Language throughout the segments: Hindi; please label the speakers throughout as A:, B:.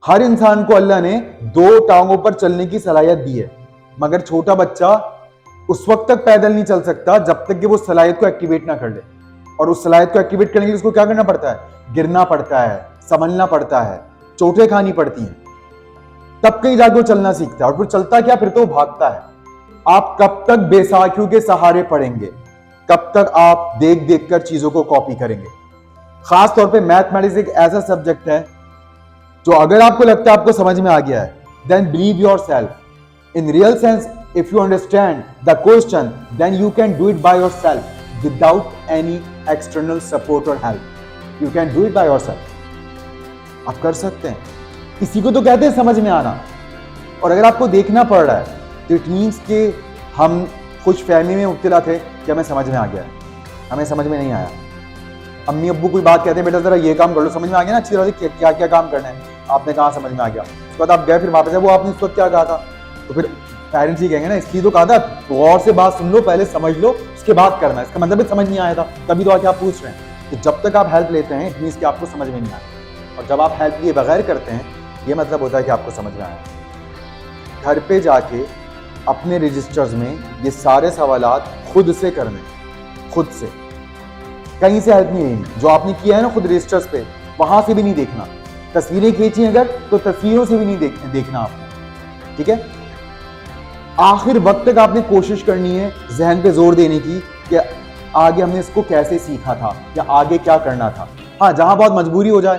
A: हर इंसान को अल्लाह ने दो टांगों पर चलने की सलाहियत दी है, मगर छोटा बच्चा उस वक्त तक पैदल नहीं चल सकता जब तक कि वो सलाहियत को एक्टिवेट ना कर ले। और उस सलाहियत को एक्टिवेट करने के लिए उसको क्या करना पड़ता है? गिरना पड़ता है, संभलना पड़ता है, चोटें खानी पड़ती हैं, तब कहीं जाके वो चलना सीखता है। और फिर चलता क्या? फिर तो वो भागता है। आप कब तक बेसाखियों के सहारे पढ़ेंगे? कब तक आप देख देख कर चीजों को कॉपी करेंगे? खास तौर पे मैथमेटिक्स एक ऐसा सब्जेक्ट है जो अगर आपको लगता है आपको समझ में आ गया है, then believe yourself. In real sense, if you understand the question, then you can do it by yourself without any external support or help. You can do it by yourself. आप कर सकते हैं। इसी को तो कहते हैं समझ में आना। और अगर आपको देखना पड़ रहा है तो इट मीन्स कि हम खुश फहमी में मुब्तला थे कि हमें समझ में आ गया है, हमें समझ में नहीं आया। अम्मी अब्बू कोई बात कहते हैं, बेटा जरा ये काम कर लो, समझ में आ गया ना अच्छी तरह से क्या क्या काम करना है, आपने कहा समझ में आ गया। उसके बाद आप गए, फिर वापस है वो आपने उस वक्त क्या कहा था, तो फिर पेरेंट्स ही कहेंगे ना इसलिए तो कहा था गौर से बात सुन लो, पहले समझ लो, उसके बाद करना। इसका मतलब भी समझ नहीं आया था, तभी तो आके आप पूछ रहे हैं। तो जब तक आप हेल्प लेते हैं इट मीन्स कि आपको समझ में नहीं आया, और जब आप हेल्प लिए बगैर करते हैं ये मतलब होता है कि आपको समझ में आया। घर पे जाके अपने रजिस्टर्स में ये सारे सवालात खुद से करने, खुद से, कहीं से हेल्प नहीं लेनी। जो आपने किया है ना खुद रजिस्टर्स पे, वहां से भी नहीं देखना। तस्वीरें खींची अगर तो तस्वीरों से भी नहीं देखना आपने, ठीक है। आखिर वक्त तक आपने कोशिश करनी है जहन पे जोर देने की कि आगे हमने इसको कैसे सीखा था या आगे क्या करना था। हाँ, जहां बहुत मजबूरी हो जाए,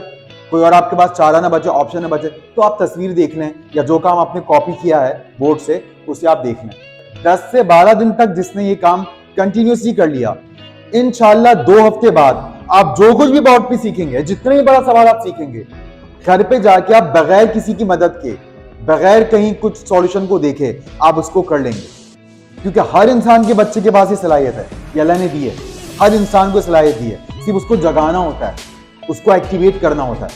A: कोई और आपके पास चारा ना बचे, ऑप्शन ना बचे, तो आप तस्वीर देख लें या जो काम आपने कॉपी किया है बोर्ड से उसे आप देख लें। 10 से 12 दिन तक जिसने ये काम कंटिन्यूसली कर लिया, इंशाल्लाह 2 हफ्ते बाद आप जो कुछ भी बोर्ड पे सीखेंगे, जितने भी बड़ा सवाल आप सीखेंगे, घर पे जाके आप बगैर किसी की मदद के, बगैर कहीं कुछ सॉल्यूशन को देखे आप उसको कर लेंगे। क्योंकि हर इंसान के बच्चे के पास ये सलाहियत है, ये अल्लाह ने दी है, हर इंसान को सलाहियत दी है, सिर्फ उसको जगाना होता है, उसको एक्टिवेट करना होता है।